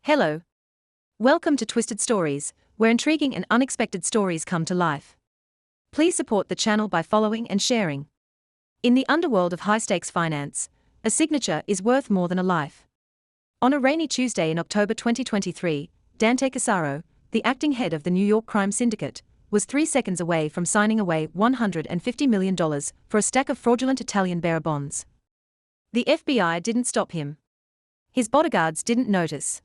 Hello. Welcome to Twisted Stories, where intriguing and unexpected stories come to life. Please support the channel by following and sharing. In the underworld of high-stakes finance, a signature is worth more than a life. On a rainy Tuesday in October 2023, Dante Cassaro, the acting head of the New York crime syndicate, was 3 seconds away from signing away $150 million for a stack of fraudulent Italian bearer bonds. The FBI didn't stop him. His bodyguards didn't notice.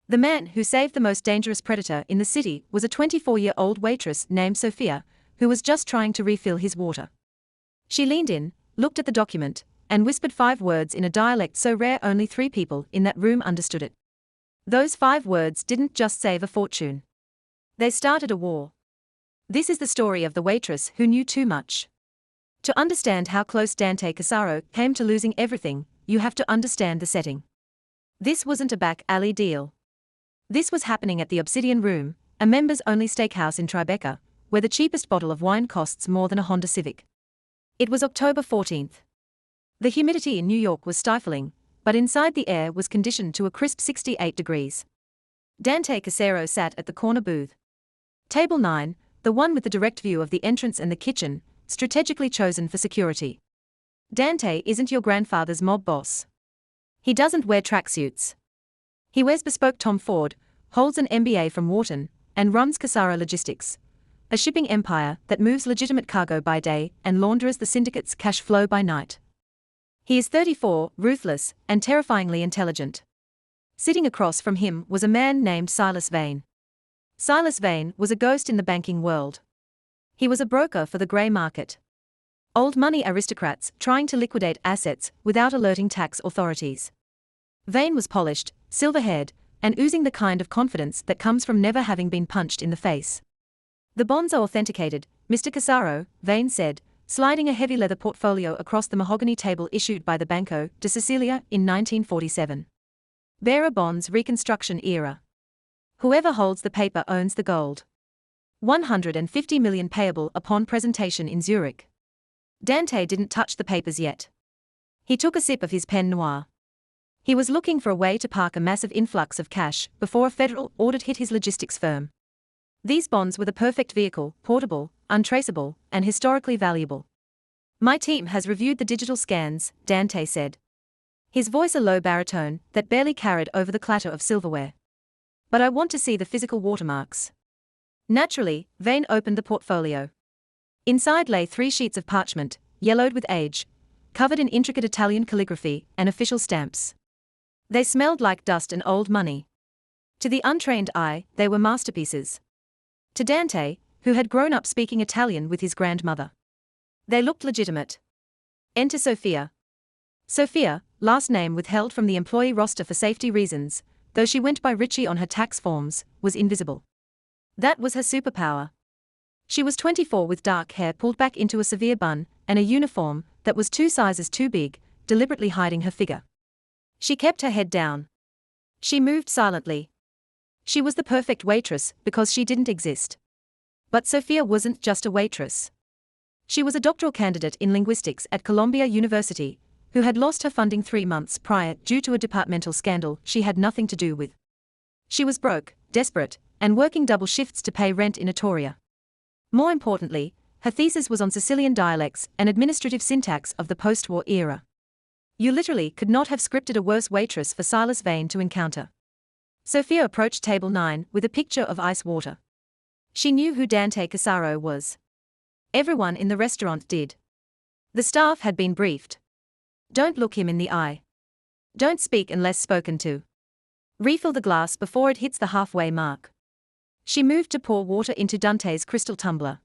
The man who saved the most dangerous predator in the city was a 24-year-old waitress named Sophia, who was just trying to refill his water. She leaned in, looked at the document, and whispered 5 words in a dialect so rare only 3 people in that room understood it. Those 5 words didn't just save a fortune. They started a war. This is the story of the waitress who knew too much. To understand how close Dante Cassaro came to losing everything, you have to understand the setting. This wasn't a back alley deal. This was happening at the Obsidian Room, a members-only steakhouse in Tribeca, where the cheapest bottle of wine costs more than a Honda Civic. It was October 14th. The humidity in New York was stifling, but inside the air was conditioned to a crisp 68 degrees. Dante Cassaro sat at the corner booth. Table 9, the one with the direct view of the entrance and the kitchen, strategically chosen for security. Dante isn't your grandfather's mob boss. He doesn't wear tracksuits. He wears bespoke Tom Ford, holds an MBA from Wharton, and runs Cassaro Logistics, a shipping empire that moves legitimate cargo by day and launders the syndicate's cash flow by night. He is 34, ruthless, and terrifyingly intelligent. Sitting across from him was a man named Silas Vane. Silas Vane was a ghost in the banking world. He was a broker for the grey market. Old money aristocrats trying to liquidate assets without alerting tax authorities. Vane was polished, silver-haired, and oozing the kind of confidence that comes from never having been punched in the face. "The bonds are authenticated, Mr. Cassaro," Vane said, sliding a heavy leather portfolio across the mahogany table issued by the Banco de Sicilia in 1947. "Bearer bonds Reconstruction era. Whoever holds the paper owns the gold. 150 million payable upon presentation in Zurich." Dante didn't touch the papers yet. He took a sip of his Pen Noir. He was looking for a way to park a massive influx of cash before a federal audit hit his logistics firm. These bonds were the perfect vehicle, portable, untraceable, and historically valuable. "My team has reviewed the digital scans," Dante said. His voice a low baritone that barely carried over the clatter of silverware. "But I want to see the physical watermarks." Naturally, Vane opened the portfolio. Inside lay 3 sheets of parchment, yellowed with age, covered in intricate Italian calligraphy and official stamps. They smelled like dust and old money. To the untrained eye, they were masterpieces. To Dante, who had grown up speaking Italian with his grandmother, they looked legitimate. Enter Sophia. Sophia, last name withheld from the employee roster for safety reasons, though she went by Richie on her tax forms, was invisible. That was her superpower. She was 24 with dark hair pulled back into a severe bun, and a uniform that was 2 sizes too big, deliberately hiding her figure. She kept her head down. She moved silently. She was the perfect waitress because she didn't exist. But Sophia wasn't just a waitress. She was a doctoral candidate in linguistics at Columbia University, who had lost her funding 3 months prior due to a departmental scandal she had nothing to do with. She was broke, desperate, and working double shifts to pay rent in Etruria. More importantly, her thesis was on Sicilian dialects and administrative syntax of the post-war era. You literally could not have scripted a worse waitress for Silas Vane to encounter. Sophia approached table 9 with a picture of ice water. She knew who Dante Cassaro was. Everyone in the restaurant did. The staff had been briefed. Don't look him in the eye. Don't speak unless spoken to. Refill the glass before it hits the halfway mark. She moved to pour water into Dante's crystal tumbler.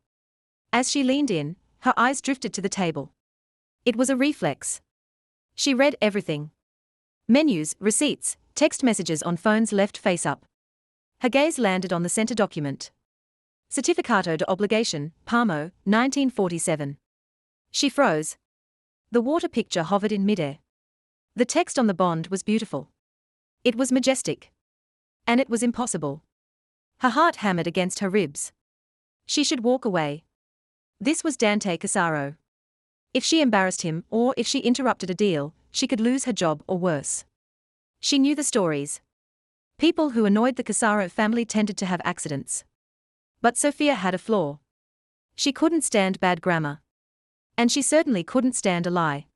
As she leaned in, her eyes drifted to the table. It was a reflex. She read everything. Menus, receipts, text messages on phones left face up. Her gaze landed on the center document. Certificato de Obligation, Parmo, 1947. She froze. The water picture hovered in midair. The text on the bond was beautiful. It was majestic. And it was impossible. Her heart hammered against her ribs. She should walk away. This was Dante Cassaro. If she embarrassed him or if she interrupted a deal, she could lose her job or worse. She knew the stories. People who annoyed the Casaro family tended to have accidents. But Sophia had a flaw. She couldn't stand bad grammar. And she certainly couldn't stand a lie.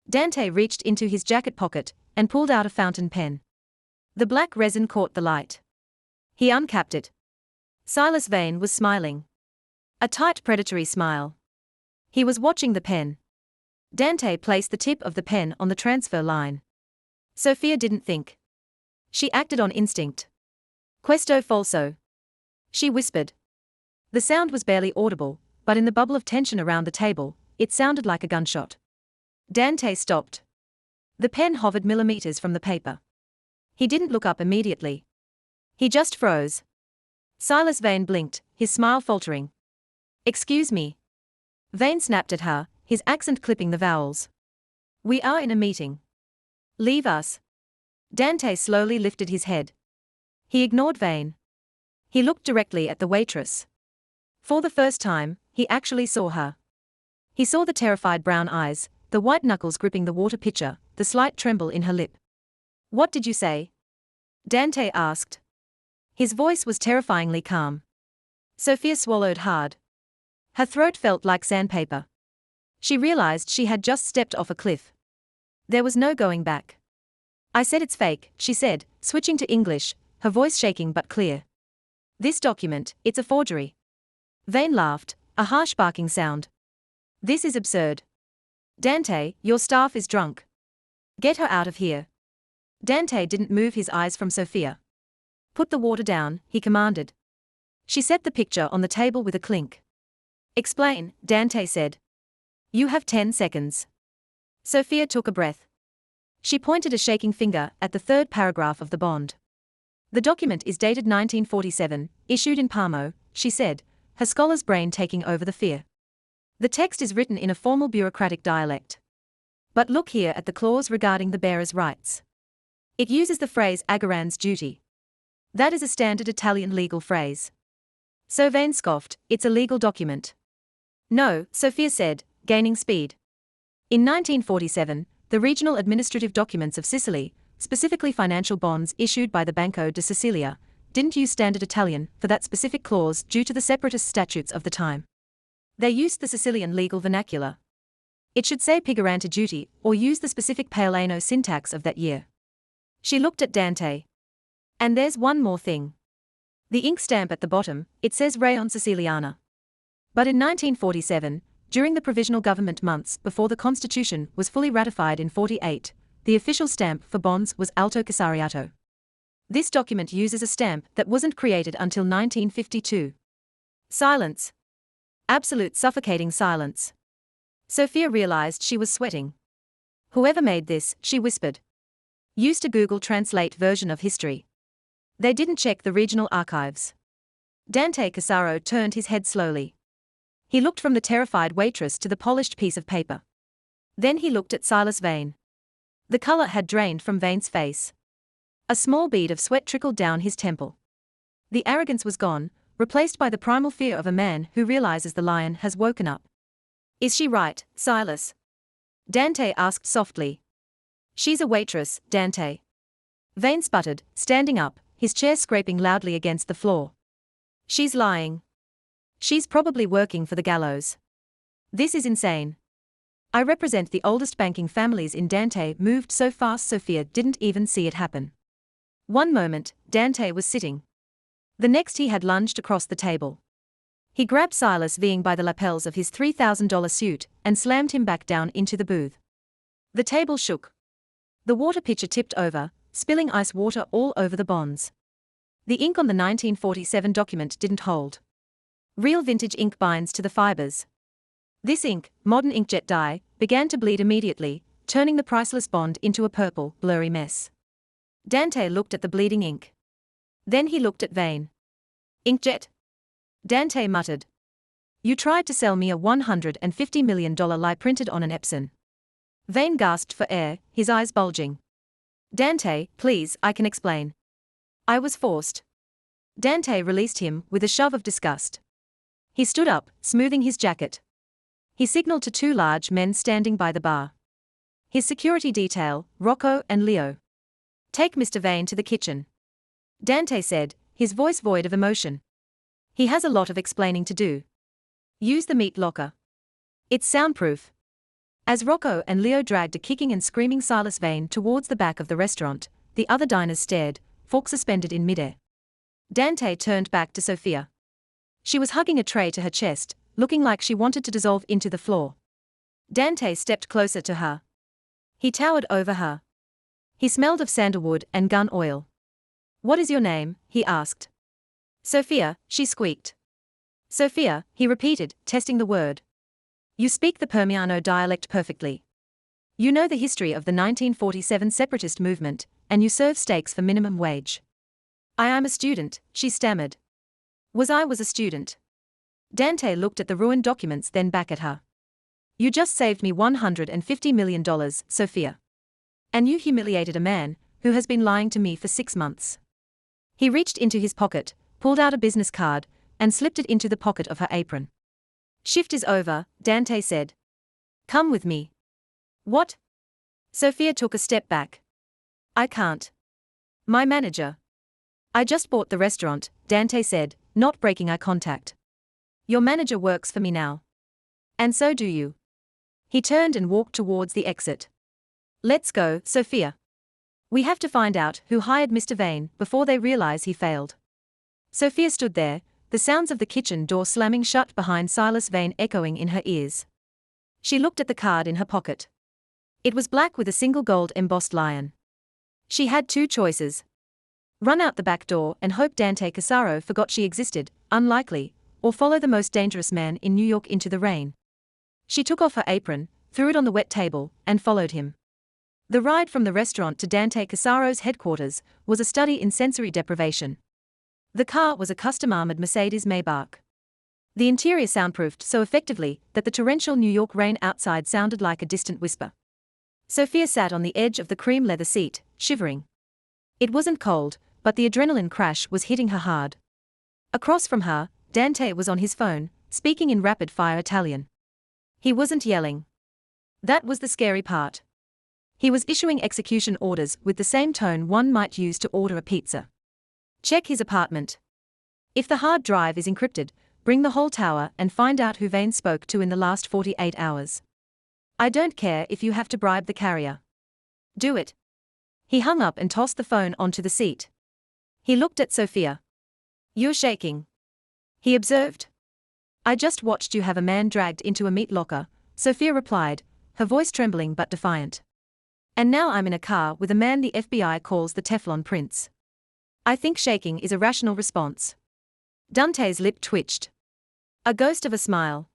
Dante reached into his jacket pocket and pulled out a fountain pen. The black resin caught the light. He uncapped it. Silas Vane was smiling. A tight predatory smile. He was watching the pen. Dante placed the tip of the pen on the transfer line. Sophia didn't think. She acted on instinct. Questo falso. She whispered. The sound was barely audible, but in the bubble of tension around the table, it sounded like a gunshot. Dante stopped. The pen hovered millimeters from the paper. He didn't look up immediately. He just froze. Silas Vane blinked, his smile faltering. Excuse me. Vane snapped at her, his accent clipping the vowels. We are in a meeting. Leave us. Dante slowly lifted his head. He ignored Vane. He looked directly at the waitress. For the first time, he actually saw her. He saw the terrified brown eyes, the white knuckles gripping the water pitcher, the slight tremble in her lip. What did you say? Dante asked. His voice was terrifyingly calm. Sophia swallowed hard. Her throat felt like sandpaper. She realized she had just stepped off a cliff. There was no going back. I said it's fake, she said, switching to English, her voice shaking but clear. This document, it's a forgery. Vane laughed, a harsh barking sound. This is absurd. Dante, your staff is drunk. Get her out of here. Dante didn't move his eyes from Sophia. Put the water down, he commanded. She set the picture on the table with a clink. Explain, Dante said. You have 10 seconds. Sophia took a breath. She pointed a shaking finger at the third paragraph of the bond. The document is dated 1947, issued in Parmo, she said, her scholar's brain taking over the fear. The text is written in a formal bureaucratic dialect. But look here at the clause regarding the bearer's rights. It uses the phrase aggran's duty. That is a standard Italian legal phrase. So Vane scoffed, it's a legal document. No, Sophia said, gaining speed. In 1947, the regional administrative documents of Sicily, specifically financial bonds issued by the Banco de Sicilia, didn't use standard Italian for that specific clause due to the separatist statutes of the time. They used the Sicilian legal vernacular. It should say pigurante duty or use the specific Paolino syntax of that year. She looked at Dante. And there's one more thing. The ink stamp at the bottom, it says Rayon Siciliana. But in 1947, during the provisional government months before the Constitution was fully ratified in 48, the official stamp for bonds was Alto Casariato. This document uses a stamp that wasn't created until 1952. Silence. Absolute suffocating silence. Sophia realized she was sweating. Whoever made this, she whispered. Used a Google Translate version of history. They didn't check the regional archives. Dante Casaro turned his head slowly. He looked from the terrified waitress to the polished piece of paper. Then he looked at Silas Vane. The color had drained from Vane's face. A small bead of sweat trickled down his temple. The arrogance was gone, replaced by the primal fear of a man who realizes the lion has woken up. Is she right, Silas? Dante asked softly. She's a waitress, Dante. Vane sputtered, standing up, his chair scraping loudly against the floor. She's lying. She's probably working for the gallows. This is insane. I represent the oldest banking families in Dante moved so fast Sophia didn't even see it happen. One moment, Dante was sitting. The next he had lunged across the table. He grabbed Silas Vane by the lapels of his $3,000 suit and slammed him back down into the booth. The table shook. The water pitcher tipped over, spilling ice water all over the bonds. The ink on the 1947 document didn't hold. Real vintage ink binds to the fibers. This ink, modern inkjet dye, began to bleed immediately, turning the priceless bond into a purple, blurry mess. Dante looked at the bleeding ink. Then he looked at Vane. Inkjet? Dante muttered. You tried to sell me a $150 million lie printed on an Epson. Vane gasped for air, his eyes bulging. Dante, please, I can explain. I was forced. Dante released him with a shove of disgust. He stood up, smoothing his jacket. He signaled to two large men standing by the bar. His security detail, Rocco and Leo. Take Mr. Vane to the kitchen. Dante said, his voice void of emotion. He has a lot of explaining to do. Use the meat locker. It's soundproof. As Rocco and Leo dragged a kicking and screaming Silas Vane towards the back of the restaurant, the other diners stared, fork suspended in midair. Dante turned back to Sophia. She was hugging a tray to her chest, looking like she wanted to dissolve into the floor. Dante stepped closer to her. He towered over her. He smelled of sandalwood and gun oil. "What is your name?" he asked. "Sophia," she squeaked. "Sophia," he repeated, testing the word. "You speak the Permiano dialect perfectly. You know the history of the 1947 separatist movement, and you serve steaks for minimum wage." "I am a student," she stammered. Was a student." Dante looked at the ruined documents, then back at her. "You just saved me $150 million, Sophia. And you humiliated a man who has been lying to me for 6 months." He reached into his pocket, pulled out a business card, and slipped it into the pocket of her apron. "Shift is over," Dante said. "Come with me." "What?" Sophia took a step back. "I can't. My manager." "I just bought the restaurant," Dante said, not breaking eye contact. "Your manager works for me now. And so do you." He turned and walked towards the exit. "Let's go, Sophia. We have to find out who hired Mr. Vane before they realize he failed." Sophia stood there, the sounds of the kitchen door slamming shut behind Silas Vane echoing in her ears. She looked at the card in her pocket. It was black with a single gold embossed lion. She had 2 choices. Run out the back door and hope Dante Casaro forgot she existed, unlikely, or follow the most dangerous man in New York into the rain. She took off her apron, threw it on the wet table, and followed him. The ride from the restaurant to Dante Casaro's headquarters was a study in sensory deprivation. The car was a custom-armored Mercedes Maybach. The interior soundproofed so effectively that the torrential New York rain outside sounded like a distant whisper. Sophia sat on the edge of the cream leather seat, shivering. It wasn't cold, but the adrenaline crash was hitting her hard. Across from her, Dante was on his phone, speaking in rapid-fire Italian. He wasn't yelling. That was the scary part. He was issuing execution orders with the same tone one might use to order a pizza. "Check his apartment. If the hard drive is encrypted, bring the whole tower and find out who Vane spoke to in the last 48 hours. I don't care if you have to bribe the carrier. Do it." He hung up and tossed the phone onto the seat. He looked at Sophia. "You're shaking," he observed. "I just watched you have a man dragged into a meat locker," Sophia replied, her voice trembling but defiant. "And now I'm in a car with a man the FBI calls the Teflon Prince. I think shaking is a rational response." Dante's lip twitched. A ghost of a smile.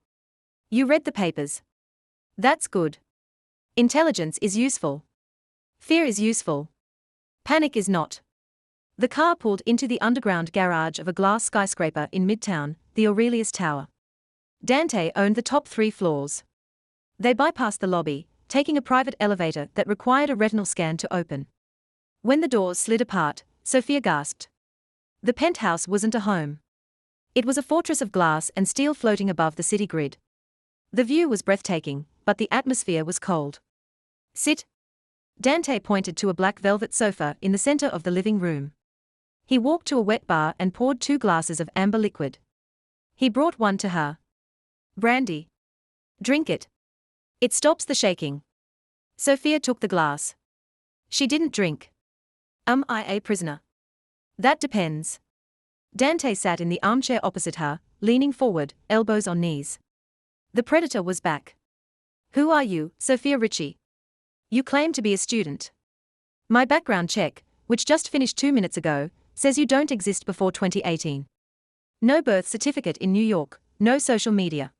"You read the papers. That's good. Intelligence is useful. Fear is useful. Panic is not." The car pulled into the underground garage of a glass skyscraper in Midtown, the Aurelius Tower. Dante owned the top 3 floors. They bypassed the lobby, taking a private elevator that required a retinal scan to open. When the doors slid apart, Sophia gasped. The penthouse wasn't a home. It was a fortress of glass and steel floating above the city grid. The view was breathtaking, but the atmosphere was cold. "Sit." Dante pointed to a black velvet sofa in the center of the living room. He walked to a wet bar and poured 2 glasses of amber liquid. He brought one to her. "Brandy. Drink it. It stops the shaking." Sophia took the glass. She didn't drink. "Am I a prisoner?" "That depends." Dante sat in the armchair opposite her, leaning forward, elbows on knees. The predator was back. "Who are you, Sophia Ritchie? You claim to be a student. My background check, which just finished 2 minutes ago, says you don't exist before 2018. No birth certificate in New York, no social media.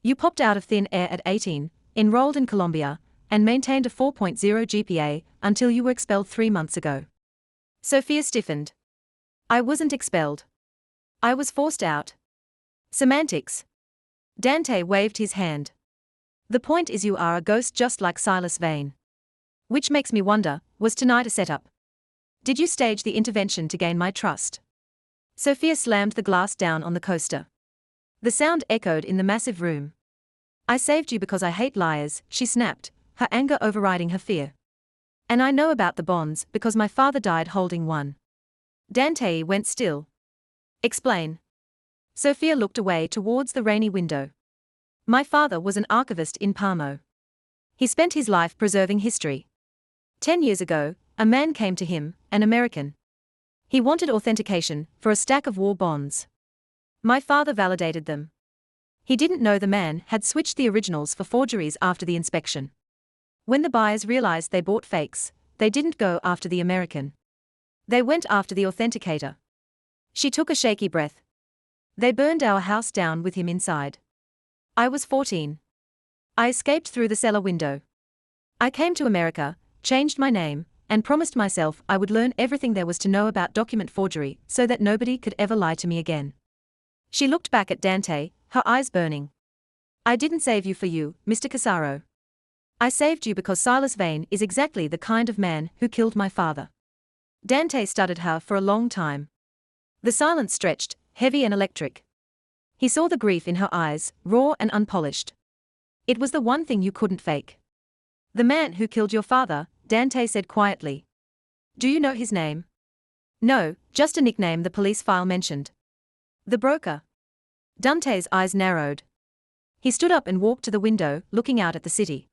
You popped out of thin air at 18, enrolled in Columbia, and maintained a 4.0 GPA until you were expelled 3 months ago." Sophia stiffened. "I wasn't expelled. I was forced out." "Semantics." Dante waved his hand. "The point is you are a ghost just like Silas Vane. Which makes me wonder, was tonight a setup? Did you stage the intervention to gain my trust?" Sophia slammed the glass down on the coaster. The sound echoed in the massive room. "I saved you because I hate liars," she snapped, her anger overriding her fear. "And I know about the bonds because my father died holding one." Dante went still. Explain. Sophia looked away towards the rainy window. My father was an archivist in Parmo. He spent his life preserving history. 10 years ago, a man came to him, an American. He wanted authentication for a stack of war bonds. My father validated them. He didn't know the man had switched the originals for forgeries after the inspection. When the buyers realized they bought fakes, they didn't go after the American. They went after the authenticator. She took a shaky breath. They burned our house down with him inside. I was 14. I escaped through the cellar window. I came to America, changed my name, and promised myself I would learn everything there was to know about document forgery so that nobody could ever lie to me again. She looked back at Dante, her eyes burning. I didn't save you for you, Mr. Casaro. I saved you because Silas Vane is exactly the kind of man who killed my father. Dante studied her for a long time. The silence stretched, heavy and electric. He saw the grief in her eyes, raw and unpolished. It was the one thing you couldn't fake. The man who killed your father, Dante said quietly. Do you know his name? No, just a nickname the police file mentioned. The broker. Dante's eyes narrowed. He stood up and walked to the window, looking out at the city.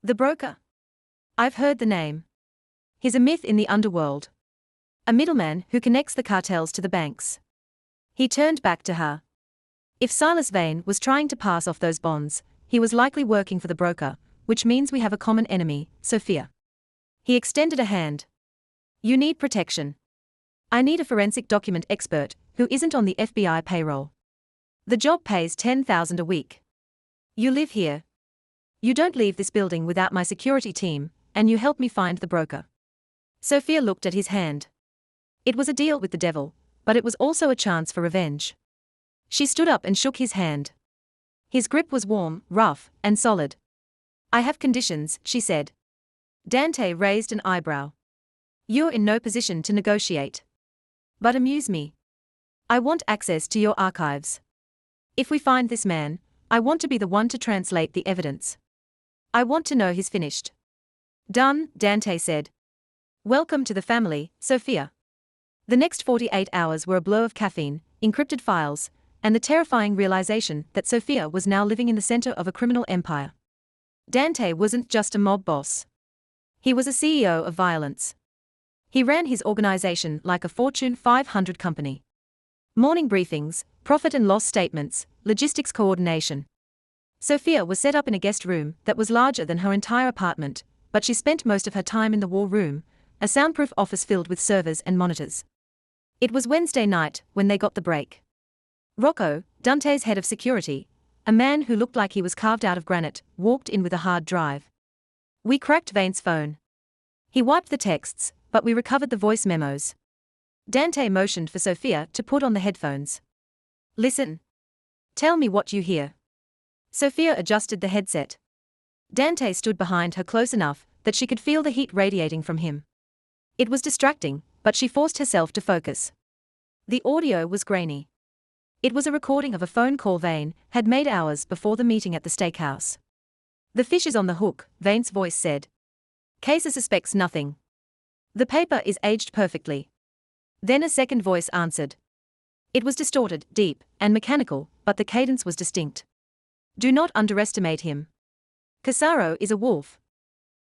The broker? I've heard the name. He's a myth in the underworld. A middleman who connects the cartels to the banks. He turned back to her. If Silas Vane was trying to pass off those bonds, he was likely working for the broker, which means we have a common enemy, Sophia. He extended a hand. You need protection. I need a forensic document expert who isn't on the FBI payroll. The job pays $10,000 a week. You live here. You don't leave this building without my security team, and you help me find the broker. Sophia looked at his hand. It was a deal with the devil, but it was also a chance for revenge. She stood up and shook his hand. His grip was warm, rough, and solid. I have conditions, she said. Dante raised an eyebrow. You're in no position to negotiate. But amuse me. I want access to your archives. If we find this man, I want to be the one to translate the evidence. I want to know he's finished. Done, Dante said. Welcome to the family, Sophia. The next 48 hours were a blur of caffeine, encrypted files, and the terrifying realization that Sophia was now living in the center of a criminal empire. Dante wasn't just a mob boss. He was a CEO of violence. He ran his organization like a Fortune 500 company. Morning briefings, profit and loss statements, logistics coordination. Sophia was set up in a guest room that was larger than her entire apartment, but she spent most of her time in the war room, a soundproof office filled with servers and monitors. It was Wednesday night when they got the break. Rocco, Dante's head of security, a man who looked like he was carved out of granite, walked in with a hard drive. We cracked Vane's phone. He wiped the texts, but we recovered the voice memos. Dante motioned for Sophia to put on the headphones. Listen. Tell me what you hear. Sophia adjusted the headset. Dante stood behind her close enough that she could feel the heat radiating from him. It was distracting, but she forced herself to focus. The audio was grainy. It was a recording of a phone call Vane had made hours before the meeting at the steakhouse. The fish is on the hook, Vane's voice said. Case suspects nothing. The paper is aged perfectly. Then a second voice answered. It was distorted, deep, and mechanical, but the cadence was distinct. Do not underestimate him. Casaro is a wolf.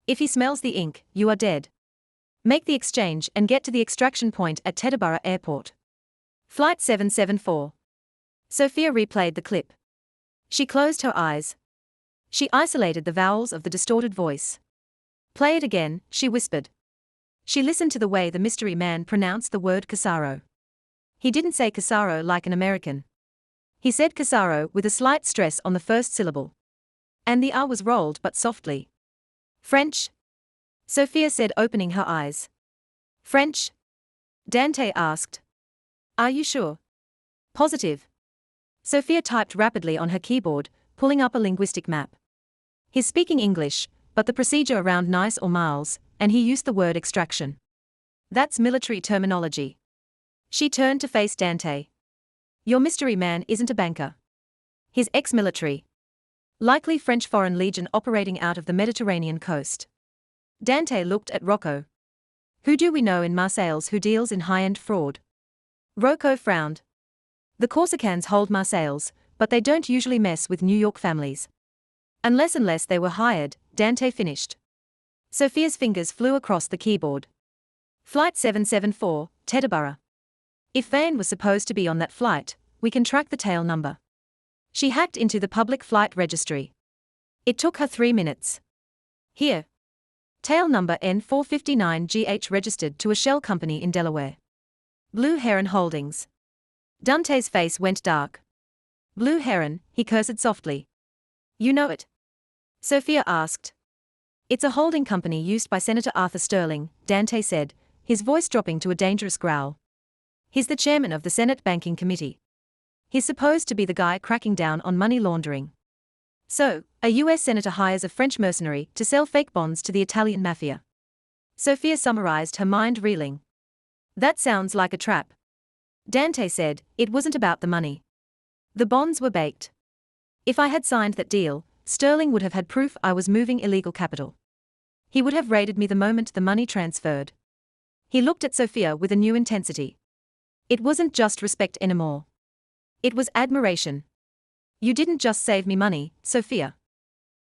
If he smells the ink, you are dead. Make the exchange and get to the extraction point at Teddarborough Airport. Flight 774. Sophia replayed the clip. She closed her eyes. She isolated the vowels of the distorted voice. Play it again, she whispered. She listened to the way the mystery man pronounced the word Casaro. He didn't say Casaro like an American. He said Casaro with a slight stress on the first syllable. And the R was rolled but softly. French? Sophia said, opening her eyes. French? Dante asked. Are you sure? Positive. Sophia typed rapidly on her keyboard, pulling up a linguistic map. He's speaking English, but the procedure around nice or miles, and he used the word extraction. That's military terminology. She turned to face Dante. Your mystery man isn't a banker. He's ex-military. Likely French Foreign Legion operating out of the Mediterranean coast. Dante looked at Rocco. Who do we know in Marseilles who deals in high-end fraud? Rocco frowned. The Corsicans hold Marseilles, but they don't usually mess with New York families. Unless they were hired, Dante finished. Sophia's fingers flew across the keyboard. Flight 774, Teterboro. If Vane was supposed to be on that flight, we can track the tail number. She hacked into the public flight registry. It took her 3 minutes. Here. Tail number N459GH registered to a shell company in Delaware. Blue Heron Holdings. Dante's face went dark. Blue Heron, he cursed softly. You know it? Sophia asked. It's a holding company used by Senator Arthur Sterling, Dante said, his voice dropping to a dangerous growl. He's the chairman of the Senate Banking Committee. He's supposed to be the guy cracking down on money laundering. So, a US senator hires a French mercenary to sell fake bonds to the Italian mafia. Sophia summarized, her mind reeling. That sounds like a trap. Dante said, it wasn't about the money. The bonds were baked. If I had signed that deal, Sterling would have had proof I was moving illegal capital. He would have raided me the moment the money transferred. He looked at Sophia with a new intensity. It wasn't just respect anymore. It was admiration. You didn't just save me money, Sophia.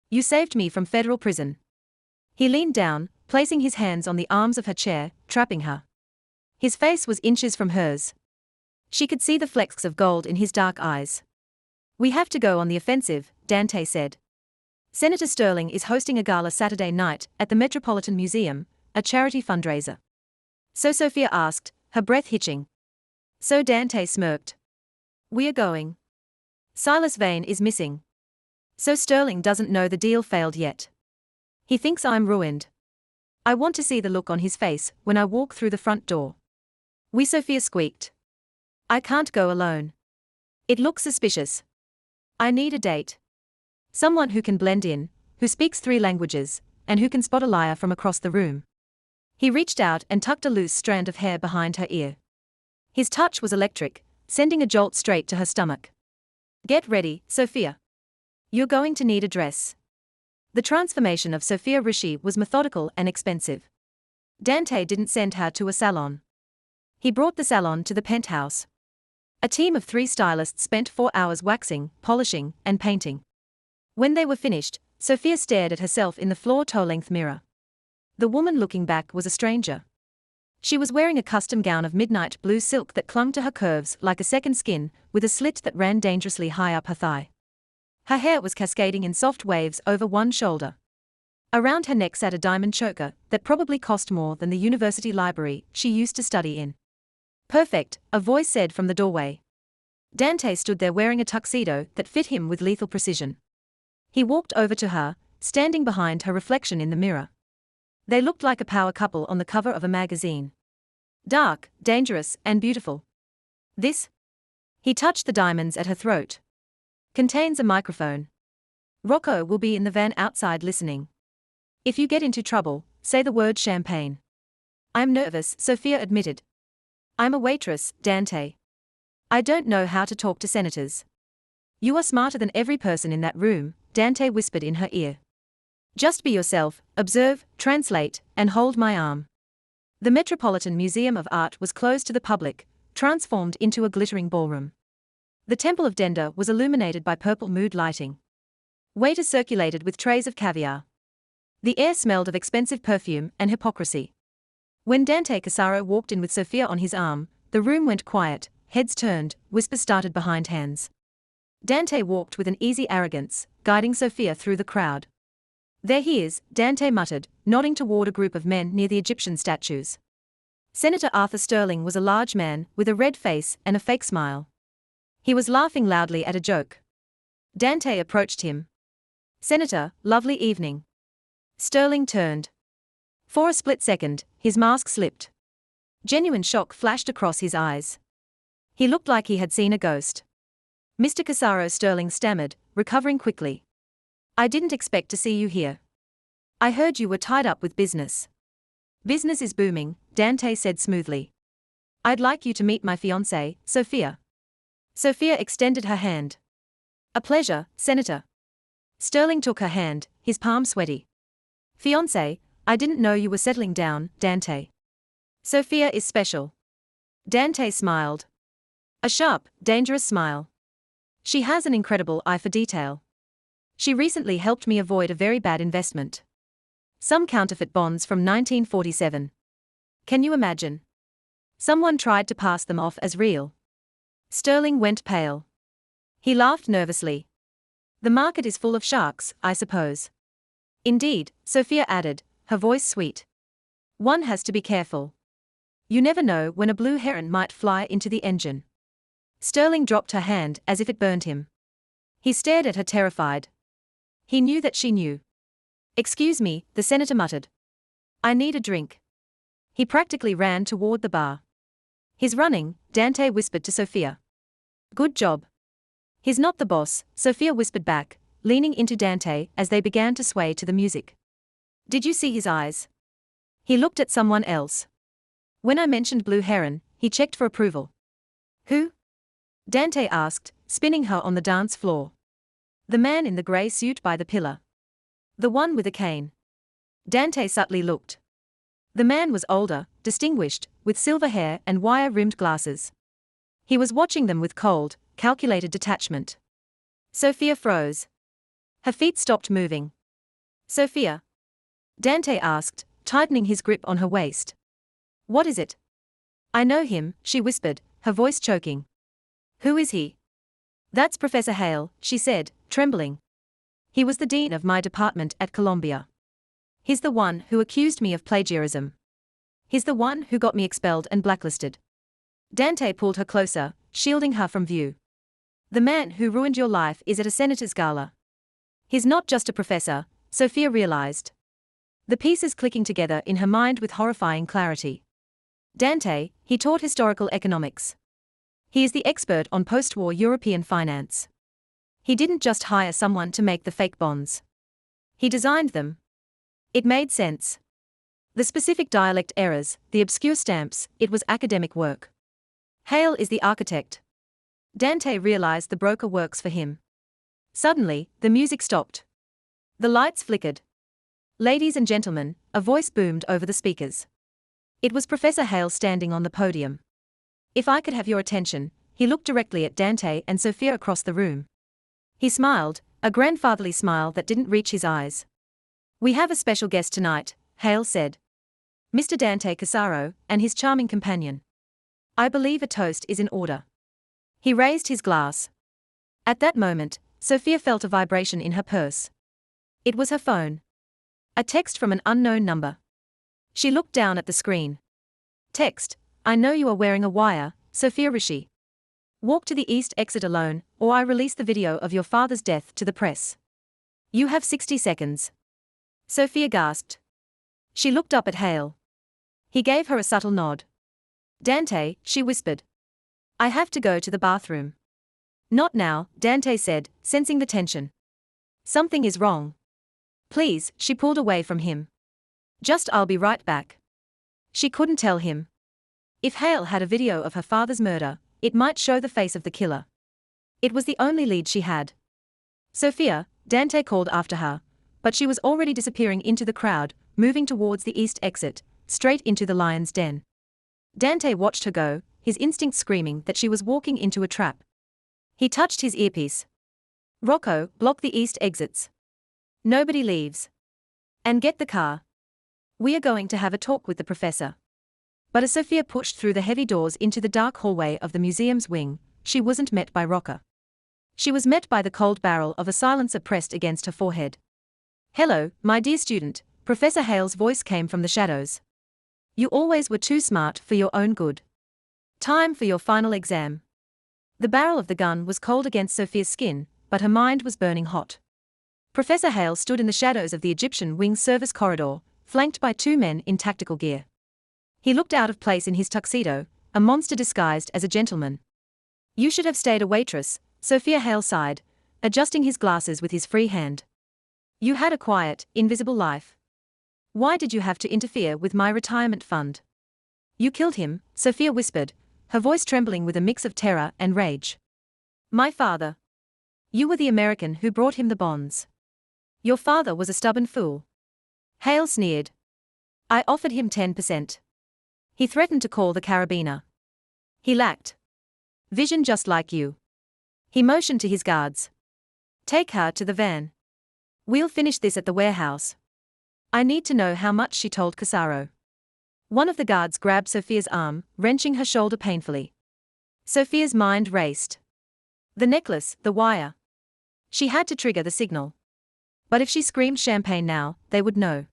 You saved me from federal prison. He leaned down, placing his hands on the arms of her chair, trapping her. His face was inches from hers. She could see the flecks of gold in his dark eyes. We have to go on the offensive, Dante said. Senator Sterling is hosting a gala Saturday night at the Metropolitan Museum, a charity fundraiser. So Sophia asked, her breath hitching. So Dante smirked. We are going. Silas Vane is missing. So Sterling doesn't know the deal failed yet. He thinks I'm ruined. I want to see the look on his face when I walk through the front door. Sophia squeaked. I can't go alone. It looks suspicious. I need a date. Someone who can blend in, who speaks 3 languages, and who can spot a liar from across the room. He reached out and tucked a loose strand of hair behind her ear. His touch was electric, sending a jolt straight to her stomach. Get ready, Sophia. You're going to need a dress. The transformation of Sophia Rishi was methodical and expensive. Dante didn't send her to a salon. He brought the salon to the penthouse. A team of 3 stylists spent 4 hours waxing, polishing, and painting. When they were finished, Sophia stared at herself in the floor toe-length mirror. The woman looking back was a stranger. She was wearing a custom gown of midnight blue silk that clung to her curves like a second skin, with a slit that ran dangerously high up her thigh. Her hair was cascading in soft waves over one shoulder. Around her neck sat a diamond choker that probably cost more than the university library she used to study in. Perfect, a voice said from the doorway. Dante stood there wearing a tuxedo that fit him with lethal precision. He walked over to her, standing behind her reflection in the mirror. They looked like a power couple on the cover of a magazine. Dark, dangerous, and beautiful. This? He touched the diamonds at her throat. Contains a microphone. Rocco will be in the van outside listening. If you get into trouble, say the word champagne. I'm nervous, Sophia admitted. I'm a waitress, Dante. I don't know how to talk to senators. You are smarter than every person in that room, Dante whispered in her ear. Just be yourself, observe, translate, and hold my arm. The Metropolitan Museum of Art was closed to the public, transformed into a glittering ballroom. The Temple of Denda was illuminated by purple mood lighting. Waiters circulated with trays of caviar. The air smelled of expensive perfume and hypocrisy. When Dante Casaro walked in with Sophia on his arm, the room went quiet, heads turned, whispers started behind hands. Dante walked with an easy arrogance, guiding Sophia through the crowd. There he is, Dante muttered, nodding toward a group of men near the Egyptian statues. Senator Arthur Sterling was a large man, with a red face and a fake smile. He was laughing loudly at a joke. Dante approached him. Senator, lovely evening. Sterling turned. For a split second, his mask slipped. Genuine shock flashed across his eyes. He looked like he had seen a ghost. Mr. Casaro, Sterling stammered, recovering quickly. I didn't expect to see you here. I heard you were tied up with business. Business is booming, Dante said smoothly. I'd like you to meet my fiancée, Sophia. Sophia extended her hand. A pleasure, Senator. Sterling took her hand, his palm sweaty. Fiancée, I didn't know you were settling down, Dante. Sophia is special. Dante smiled. A sharp, dangerous smile. She has an incredible eye for detail. She recently helped me avoid a very bad investment. Some counterfeit bonds from 1947. Can you imagine? Someone tried to pass them off as real. Sterling went pale. He laughed nervously. The market is full of sharks, I suppose. Indeed, Sophia added, her voice sweet. One has to be careful. You never know when a blue heron might fly into the engine. Sterling dropped her hand as if it burned him. He stared at her terrified. He knew that she knew. Excuse me, the senator muttered. I need a drink. He practically ran toward the bar. He's running, Dante whispered to Sophia. Good job. He's not the boss, Sophia whispered back, leaning into Dante as they began to sway to the music. Did you see his eyes? He looked at someone else. When I mentioned Blue Heron, he checked for approval. Who? Dante asked, spinning her on the dance floor. The man in the grey suit by the pillar. The one with a cane. Dante subtly looked. The man was older, distinguished, with silver hair and wire-rimmed glasses. He was watching them with cold, calculated detachment. Sophia froze. Her feet stopped moving. Sophia? Dante asked, tightening his grip on her waist. What is it? I know him, she whispered, her voice choking. Who is he? That's Professor Hale, she said, trembling. He was the dean of my department at Columbia. He's the one who accused me of plagiarism. He's the one who got me expelled and blacklisted. Dante pulled her closer, shielding her from view. The man who ruined your life is at a senator's gala. He's not just a professor, Sophia realized. The pieces clicking together in her mind with horrifying clarity. Dante, he taught historical economics. He is the expert on post-war European finance. He didn't just hire someone to make the fake bonds. He designed them. It made sense. The specific dialect errors, the obscure stamps, it was academic work. Hale is the architect. Dante realized the broker works for him. Suddenly, the music stopped. The lights flickered. Ladies and gentlemen, a voice boomed over the speakers. It was Professor Hale standing on the podium. If I could have your attention, he looked directly at Dante and Sophia across the room. He smiled, a grandfatherly smile that didn't reach his eyes. We have a special guest tonight, Hale said. Mr. Dante Casaro, and his charming companion. I believe a toast is in order. He raised his glass. At that moment, Sophia felt a vibration in her purse. It was her phone. A text from an unknown number. She looked down at the screen. Text, I know you are wearing a wire, Sophia Rishi. Walk to the east exit alone, or I release the video of your father's death to the press. You have 60 seconds. Sophia gasped. She looked up at Hale. He gave her a subtle nod. Dante, she whispered. I have to go to the bathroom. Not now, Dante said, sensing the tension. Something is wrong. Please, she pulled away from him. Just I'll be right back. She couldn't tell him. If Hale had a video of her father's murder, it might show the face of the killer. It was the only lead she had. Sophia, Dante called after her, but she was already disappearing into the crowd, moving towards the east exit, straight into the lion's den. Dante watched her go, his instincts screaming that she was walking into a trap. He touched his earpiece. Rocco, block the east exits. Nobody leaves. And get the car. We are going to have a talk with the professor. But as Sophia pushed through the heavy doors into the dark hallway of the museum's wing, she wasn't met by Rocco. She was met by the cold barrel of a silencer pressed against her forehead. Hello, my dear student, Professor Hale's voice came from the shadows. You always were too smart for your own good. Time for your final exam. The barrel of the gun was cold against Sophia's skin, but her mind was burning hot. Professor Hale stood in the shadows of the Egyptian wing service corridor, flanked by two men in tactical gear. He looked out of place in his tuxedo, a monster disguised as a gentleman. You should have stayed a waitress, Sophia Hale sighed, adjusting his glasses with his free hand. You had a quiet, invisible life. Why did you have to interfere with my retirement fund? You killed him, Sophia whispered, her voice trembling with a mix of terror and rage. My father. You were the American who brought him the bonds. Your father was a stubborn fool. Hale sneered. I offered him 10%. He threatened to call the carabiner. He lacked vision just like you. He motioned to his guards. Take her to the van. We'll finish this at the warehouse. I need to know how much she told Casaro. One of the guards grabbed Sophia's arm, wrenching her shoulder painfully. Sophia's mind raced. The necklace, the wire. She had to trigger the signal. But if she screamed champagne now, they would know.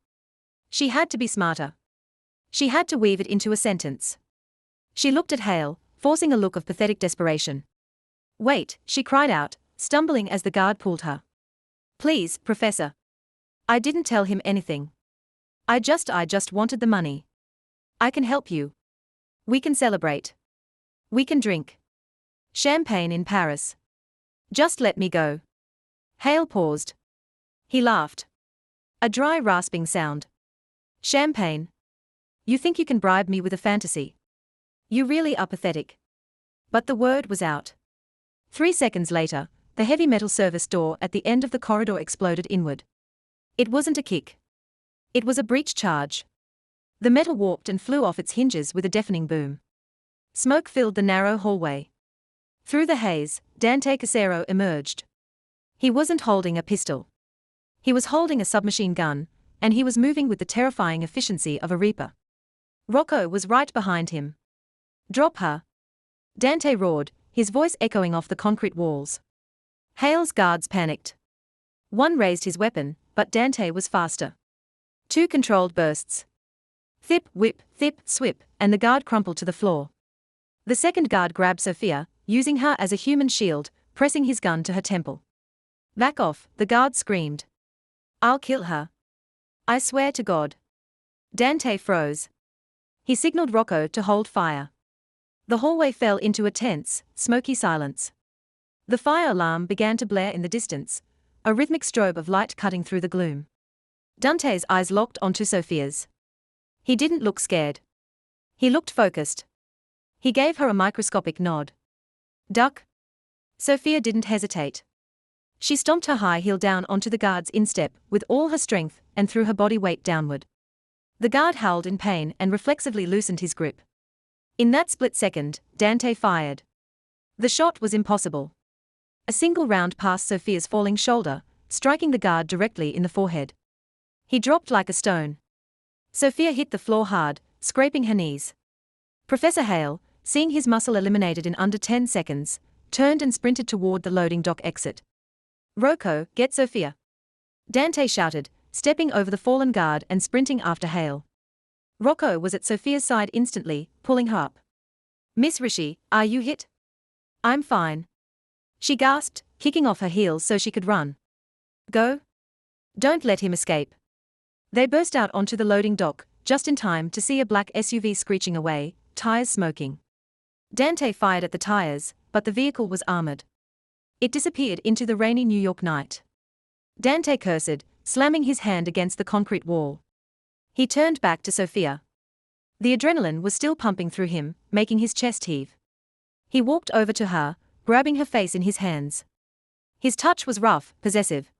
She had to be smarter. She had to weave it into a sentence. She looked at Hale, forcing a look of pathetic desperation. Wait, she cried out, stumbling as the guard pulled her. Please, Professor. I didn't tell him anything. I just wanted the money. I can help you. We can celebrate. We can drink champagne in Paris. Just let me go. Hale paused. He laughed. A dry rasping sound. Champagne. You think you can bribe me with a fantasy? You really are pathetic. But the word was out. 3 seconds later, the heavy metal service door at the end of the corridor exploded inward. It wasn't a kick. It was a breech charge. The metal warped and flew off its hinges with a deafening boom. Smoke filled the narrow hallway. Through the haze, Dante Casero emerged. He wasn't holding a pistol. He was holding a submachine gun, and he was moving with the terrifying efficiency of a reaper. Rocco was right behind him. Drop her. Dante roared, his voice echoing off the concrete walls. Hale's guards panicked. One raised his weapon, but Dante was faster. 2 controlled bursts. Thip, whip, thip, swip, and the guard crumpled to the floor. The second guard grabbed Sophia, using her as a human shield, pressing his gun to her temple. Back off, the guard screamed. I'll kill her. I swear to God. Dante froze. He signaled Rocco to hold fire. The hallway fell into a tense, smoky silence. The fire alarm began to blare in the distance, a rhythmic strobe of light cutting through the gloom. Dante's eyes locked onto Sophia's. He didn't look scared. He looked focused. He gave her a microscopic nod. Duck. Sophia didn't hesitate. She stomped her high heel down onto the guard's instep with all her strength and threw her body weight downward. The guard howled in pain and reflexively loosened his grip. In that split second, Dante fired. The shot was impossible. A single round passed Sophia's falling shoulder, striking the guard directly in the forehead. He dropped like a stone. Sophia hit the floor hard, scraping her knees. Professor Hale, seeing his muscle eliminated in under 10 seconds, turned and sprinted toward the loading dock exit. Rocco, get Sophia. Dante shouted, stepping over the fallen guard and sprinting after Hale. Rocco was at Sophia's side instantly, pulling her up. Miss Rishi, are you hit? I'm fine. She gasped, kicking off her heels so she could run. Go. Don't let him escape. They burst out onto the loading dock, just in time to see a black SUV screeching away, tires smoking. Dante fired at the tires, but the vehicle was armored. It disappeared into the rainy New York night. Dante cursed, slamming his hand against the concrete wall. He turned back to Sophia. The adrenaline was still pumping through him, making his chest heave. He walked over to her, grabbing her face in his hands. His touch was rough, possessive.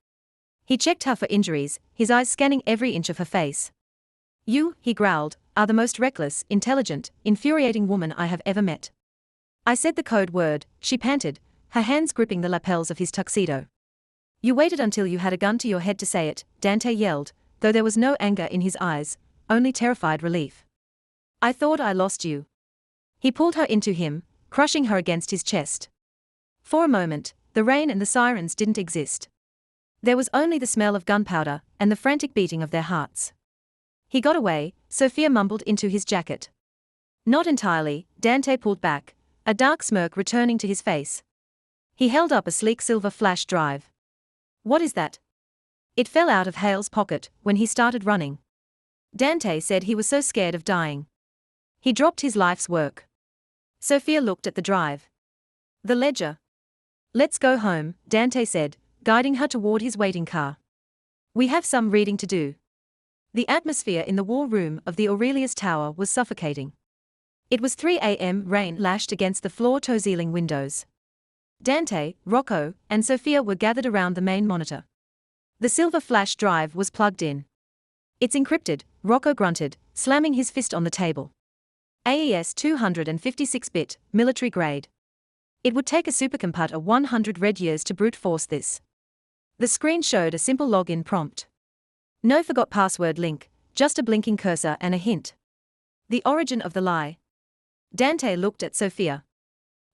He checked her for injuries, his eyes scanning every inch of her face. You, he growled, are the most reckless, intelligent, infuriating woman I have ever met. I said the code word, she panted, her hands gripping the lapels of his tuxedo. You waited until you had a gun to your head to say it, Dante yelled, though there was no anger in his eyes, only terrified relief. I thought I lost you. He pulled her into him, crushing her against his chest. For a moment, the rain and the sirens didn't exist. There was only the smell of gunpowder and the frantic beating of their hearts. He got away, Sophia mumbled into his jacket. Not entirely, Dante pulled back, a dark smirk returning to his face. He held up a sleek silver flash drive. What is that? It fell out of Hale's pocket when he started running. Dante said he was so scared of dying. He dropped his life's work. Sophia looked at the drive. The ledger. Let's go home, Dante said, guiding her toward his waiting car. We have some reading to do. The atmosphere in the war room of the Aurelius Tower was suffocating. It was 3 a.m. Rain lashed against the floor-to-ceiling windows. Dante, Rocco, and Sophia were gathered around the main monitor. The silver flash drive was plugged in. It's encrypted, Rocco grunted, slamming his fist on the table. AES 256-bit, military grade. It would take a supercomputer 100 red years to brute force this. The screen showed a simple login prompt. No forgot password link, just a blinking cursor and a hint. The origin of the lie. Dante looked at Sophia.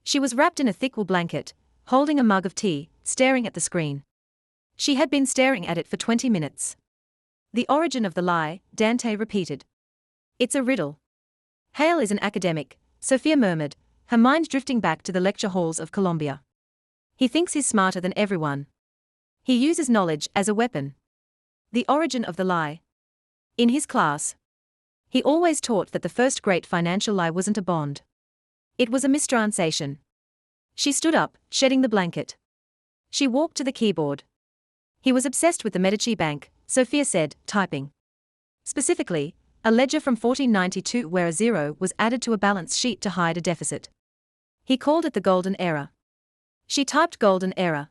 She was wrapped in a thick wool blanket, holding a mug of tea, staring at the screen. She had been staring at it for 20 minutes. The origin of the lie, Dante repeated. It's a riddle. Hale is an academic, Sophia murmured, her mind drifting back to the lecture halls of Columbia. He thinks he's smarter than everyone. He uses knowledge as a weapon. The origin of the lie. In his class, he always taught that the first great financial lie wasn't a bond. It was a mistranslation. She stood up, shedding the blanket. She walked to the keyboard. He was obsessed with the Medici Bank, Sophia said, typing. Specifically, a ledger from 1492 where a zero was added to a balance sheet to hide a deficit. He called it the golden era. She typed golden era.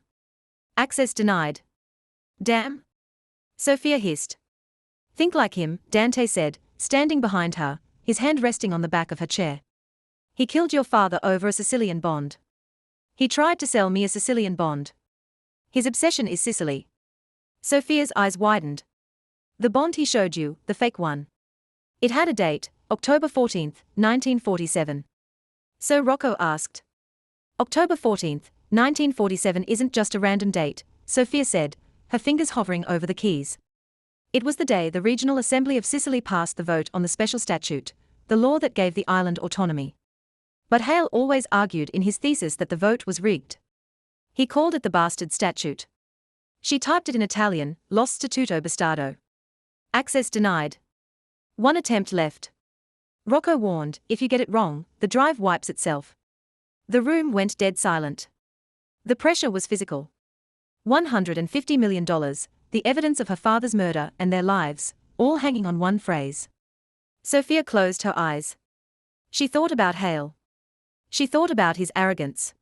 Access denied. Damn. Sophia hissed. Think like him, Dante said, standing behind her, his hand resting on the back of her chair. He killed your father over a Sicilian bond. He tried to sell me a Sicilian bond. His obsession is Sicily. Sophia's eyes widened. The bond he showed you, the fake one. It had a date, October 14, 1947. So Rocco asked. October 14, 1947 isn't just a random date, Sophia said, her fingers hovering over the keys. It was the day the Regional Assembly of Sicily passed the vote on the special statute, the law that gave the island autonomy. But Hale always argued in his thesis that the vote was rigged. He called it the bastard statute. She typed it in Italian, Lo Statuto Bastardo. Access denied. One attempt left. Rocco warned, if you get it wrong, the drive wipes itself. The room went dead silent. The pressure was physical. $150 million, the evidence of her father's murder and their lives, all hanging on one phrase. Sophia closed her eyes. She thought about Hale. She thought about his arrogance.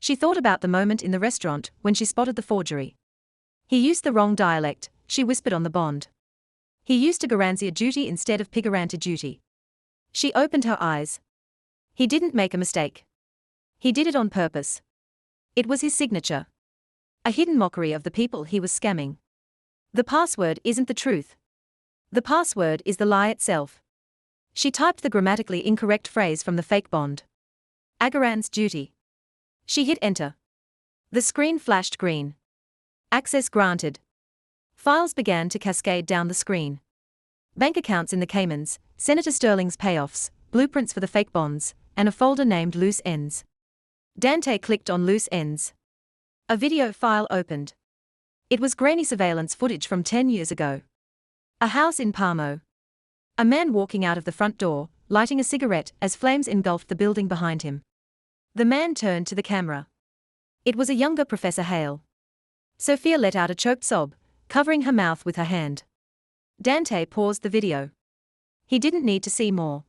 She thought about the moment in the restaurant when she spotted the forgery. He used the wrong dialect, she whispered on the bond. He used a garanzia duty instead of pigarante duty. She opened her eyes. He didn't make a mistake. He did it on purpose. It was his signature. A hidden mockery of the people he was scamming. The password isn't the truth. The password is the lie itself. She typed the grammatically incorrect phrase from the fake bond. Agaran's duty. She hit enter. The screen flashed green. Access granted. Files began to cascade down the screen. Bank accounts in the Caymans, Senator Sterling's payoffs, blueprints for the fake bonds, and a folder named Loose Ends. Dante clicked on Loose Ends. A video file opened. It was grainy surveillance footage from 10 years ago. A house in Parmo. A man walking out of the front door, lighting a cigarette as flames engulfed the building behind him. The man turned to the camera. It was a younger Professor Hale. Sophia let out a choked sob, covering her mouth with her hand. Dante paused the video. He didn't need to see more.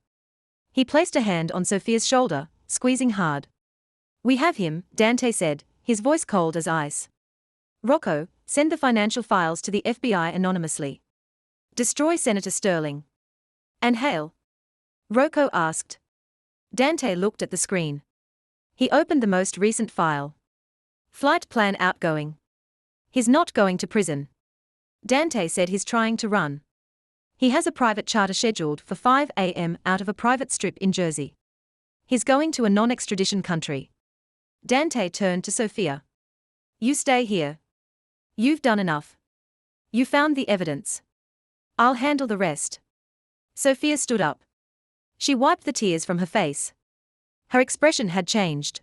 He placed a hand on Sophia's shoulder, squeezing hard. We have him, Dante said, his voice cold as ice. Rocco, send the financial files to the FBI anonymously. Destroy Senator Sterling. And Hale? Rocco asked. Dante looked at the screen. He opened the most recent file. Flight plan outgoing. He's not going to prison. Dante said he's trying to run. He has a private charter scheduled for 5 a.m. out of a private strip in Jersey. He's going to a non-extradition country. Dante turned to Sophia. You stay here. You've done enough. You found the evidence. I'll handle the rest. Sophia stood up. She wiped the tears from her face. Her expression had changed.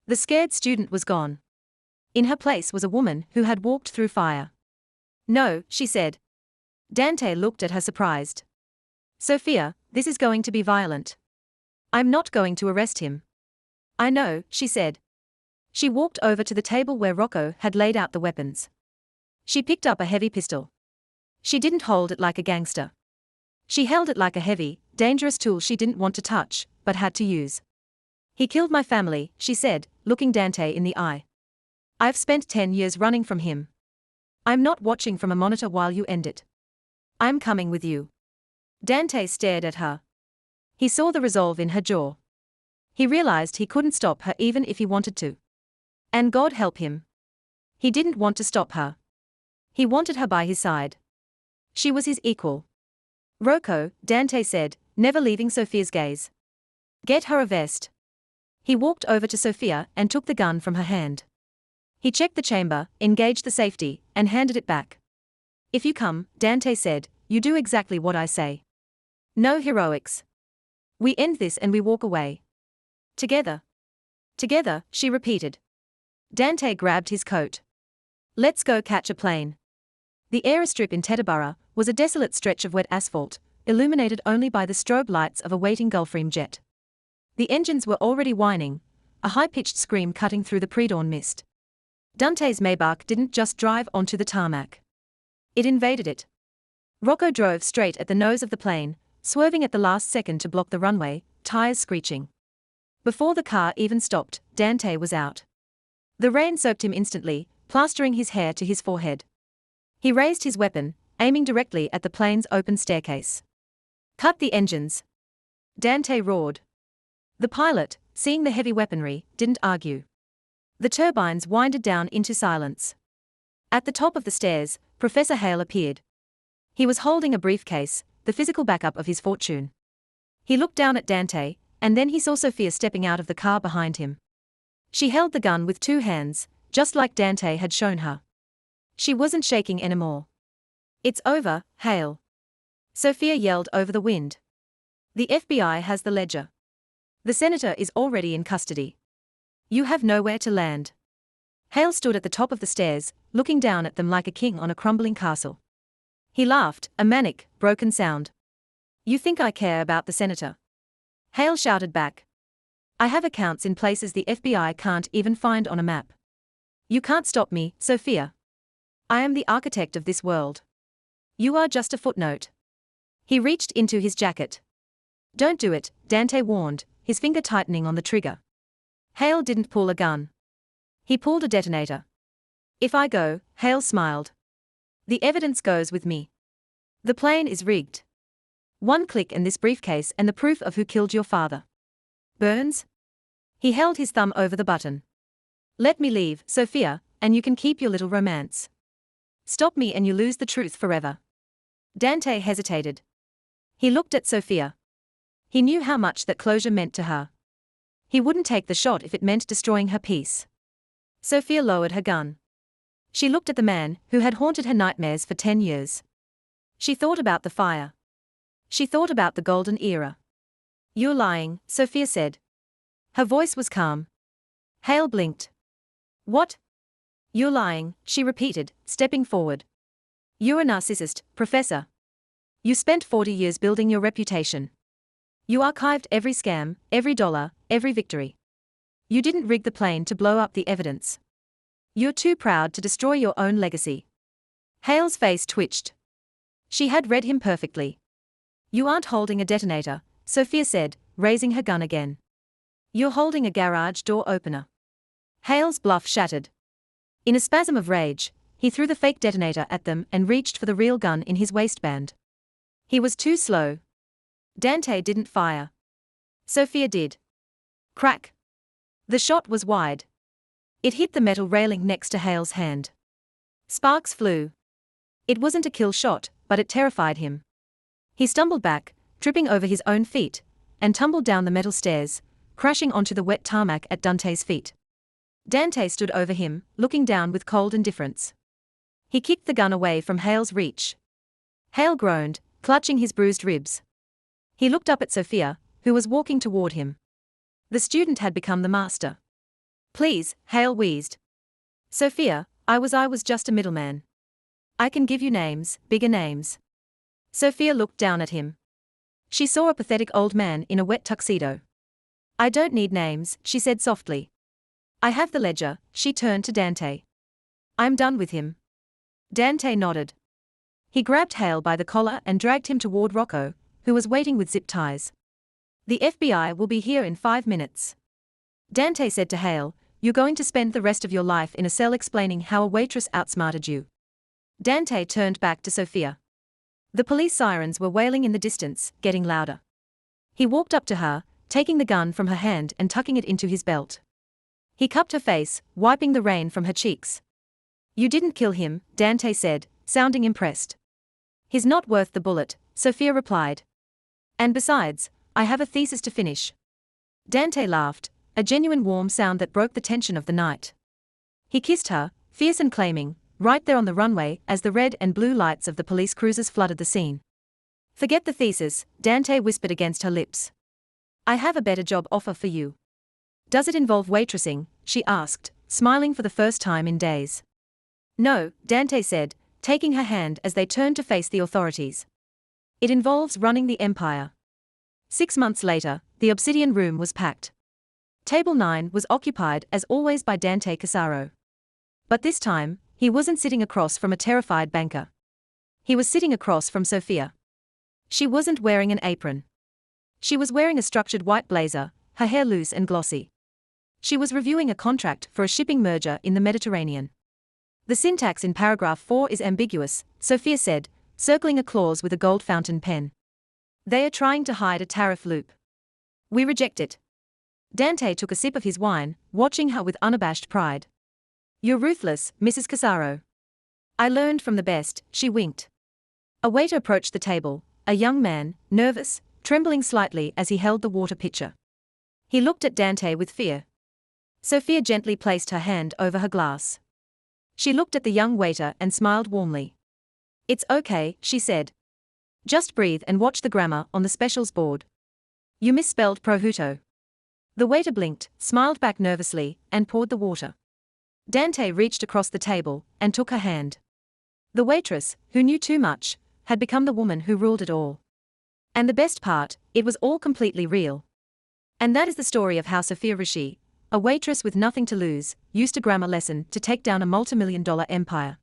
The scared student was gone. In her place was a woman who had walked through fire. No, she said. Dante looked at her surprised. Sophia, this is going to be violent. I'm not going to arrest him. I know, she said. She walked over to the table where Rocco had laid out the weapons. She picked up a heavy pistol. She didn't hold it like a gangster. She held it like a heavy, dangerous tool she didn't want to touch, but had to use. He killed my family, she said, looking Dante in the eye. I've spent 10 years running from him. I'm not watching from a monitor while you end it. I'm coming with you. Dante stared at her. He saw the resolve in her jaw. He realized he couldn't stop her even if he wanted to. And God help him. He didn't want to stop her. He wanted her by his side. She was his equal. Rocco, Dante said, never leaving Sophia's gaze. Get her a vest. He walked over to Sophia and took the gun from her hand. He checked the chamber, engaged the safety, and handed it back. If you come, Dante said, you do exactly what I say. No heroics. We end this and we walk away. Together. Together, she repeated. Dante grabbed his coat. Let's go catch a plane. The aerostrip in Teterboro was a desolate stretch of wet asphalt, illuminated only by the strobe lights of a waiting Gulfstream jet. The engines were already whining, a high-pitched scream cutting through the pre-dawn mist. Dante's Maybach didn't just drive onto the tarmac. It invaded it. Rocco drove straight at the nose of the plane, swerving at the last second to block the runway, tires screeching. Before the car even stopped, Dante was out. The rain soaked him instantly, plastering his hair to his forehead. He raised his weapon, aiming directly at the plane's open staircase. Cut the engines. Dante roared. The pilot, seeing the heavy weaponry, didn't argue. The turbines winded down into silence. At the top of the stairs, Professor Hale appeared. He was holding a briefcase, the physical backup of his fortune. He looked down at Dante, and then he saw Sophia stepping out of the car behind him. She held the gun with two hands, just like Dante had shown her. She wasn't shaking anymore. It's over, Hale. Sophia yelled over the wind. The FBI has the ledger. The senator is already in custody. You have nowhere to land. Hale stood at the top of the stairs, looking down at them like a king on a crumbling castle. He laughed, a manic, broken sound. You think I care about the senator? Hale shouted back. I have accounts in places the FBI can't even find on a map. You can't stop me, Sophia. I am the architect of this world. You are just a footnote. He reached into his jacket. Don't do it, Dante warned, his finger tightening on the trigger. Hale didn't pull a gun. He pulled a detonator. If I go, Hale smiled. The evidence goes with me. The plane is rigged. One click and this briefcase and the proof of who killed your father. Burns? He held his thumb over the button. Let me leave, Sophia, and you can keep your little romance. Stop me and you lose the truth forever. Dante hesitated. He looked at Sophia. He knew how much that closure meant to her. He wouldn't take the shot if it meant destroying her peace. Sophia lowered her gun. She looked at the man who had haunted her nightmares for 10 years. She thought about the fire. She thought about the golden era. You're lying, Sophia said. Her voice was calm. Hale blinked. What? You're lying, she repeated, stepping forward. You're a narcissist, Professor. You spent 40 years building your reputation. You archived every scam, every dollar, every victory. You didn't rig the plane to blow up the evidence. You're too proud to destroy your own legacy. Hale's face twitched. She had read him perfectly. You aren't holding a detonator, Sophia said, raising her gun again. You're holding a garage door opener. Hale's bluff shattered. In a spasm of rage, he threw the fake detonator at them and reached for the real gun in his waistband. He was too slow. Dante didn't fire. Sophia did. Crack. The shot was wide. It hit the metal railing next to Hale's hand. Sparks flew. It wasn't a kill shot, but it terrified him. He stumbled back, tripping over his own feet, and tumbled down the metal stairs, crashing onto the wet tarmac at Dante's feet. Dante stood over him, looking down with cold indifference. He kicked the gun away from Hale's reach. Hale groaned, clutching his bruised ribs. He looked up at Sophia, who was walking toward him. The student had become the master. Please, Hale wheezed. Sophia, I was just a middleman. I can give you names, bigger names. Sophia looked down at him. She saw a pathetic old man in a wet tuxedo. I don't need names, she said softly. I have the ledger, she turned to Dante. I'm done with him. Dante nodded. He grabbed Hale by the collar and dragged him toward Rocco, who was waiting with zip ties. The FBI will be here in 5 minutes. Dante said to Hale, you're going to spend the rest of your life in a cell explaining how a waitress outsmarted you. Dante turned back to Sophia. The police sirens were wailing in the distance, getting louder. He walked up to her, taking the gun from her hand and tucking it into his belt. He cupped her face, wiping the rain from her cheeks. "You didn't kill him," Dante said, sounding impressed. "He's not worth the bullet," Sophia replied. "And besides, I have a thesis to finish." Dante laughed, a genuine warm sound that broke the tension of the night. He kissed her, fierce and claiming, right there on the runway as the red and blue lights of the police cruisers flooded the scene. "Forget the thesis," Dante whispered against her lips. "I have a better job offer for you." "Does it involve waitressing?" she asked, smiling for the first time in days. "No," Dante said, taking her hand as they turned to face the authorities. "It involves running the empire." 6 months later, the Obsidian Room was packed. Table 9 was occupied as always by Dante Casaro. But this time, he wasn't sitting across from a terrified banker. He was sitting across from Sophia. She wasn't wearing an apron. She was wearing a structured white blazer, her hair loose and glossy. She was reviewing a contract for a shipping merger in the Mediterranean. "The syntax in paragraph 4 is ambiguous," Sophia said, circling a clause with a gold fountain pen. "They are trying to hide a tariff loop. We reject it." Dante took a sip of his wine, watching her with unabashed pride. "You're ruthless, Mrs. Casaro." "I learned from the best," she winked. A waiter approached the table, a young man, nervous, trembling slightly as he held the water pitcher. He looked at Dante with fear. Sophia gently placed her hand over her glass. She looked at the young waiter and smiled warmly. "It's okay," she said. "Just breathe and watch the grammar on the specials board. You misspelled prosciutto." The waiter blinked, smiled back nervously, and poured the water. Dante reached across the table and took her hand. The waitress, who knew too much, had become the woman who ruled it all. And the best part, it was all completely real. And that is the story of how Sophia Rishi, a waitress with nothing to lose, used a grammar lesson to take down a multimillion-dollar empire.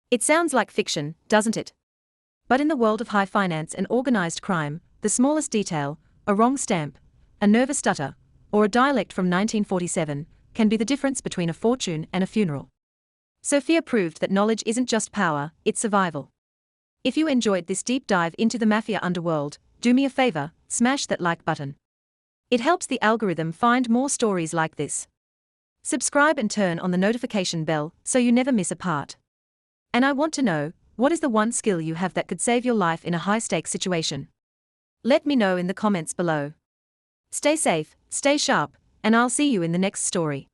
It sounds like fiction, doesn't it? But in the world of high finance and organized crime, the smallest detail, a wrong stamp, a nervous stutter, or a dialect from 1947, can be the difference between a fortune and a funeral. Sophia proved that knowledge isn't just power, it's survival. If you enjoyed this deep dive into the mafia underworld, do me a favor, smash that like button. It helps the algorithm find more stories like this. Subscribe and turn on the notification bell so you never miss a part. And I want to know, what is the one skill you have that could save your life in a high-stakes situation? Let me know in the comments below. Stay safe, stay sharp, and I'll see you in the next story.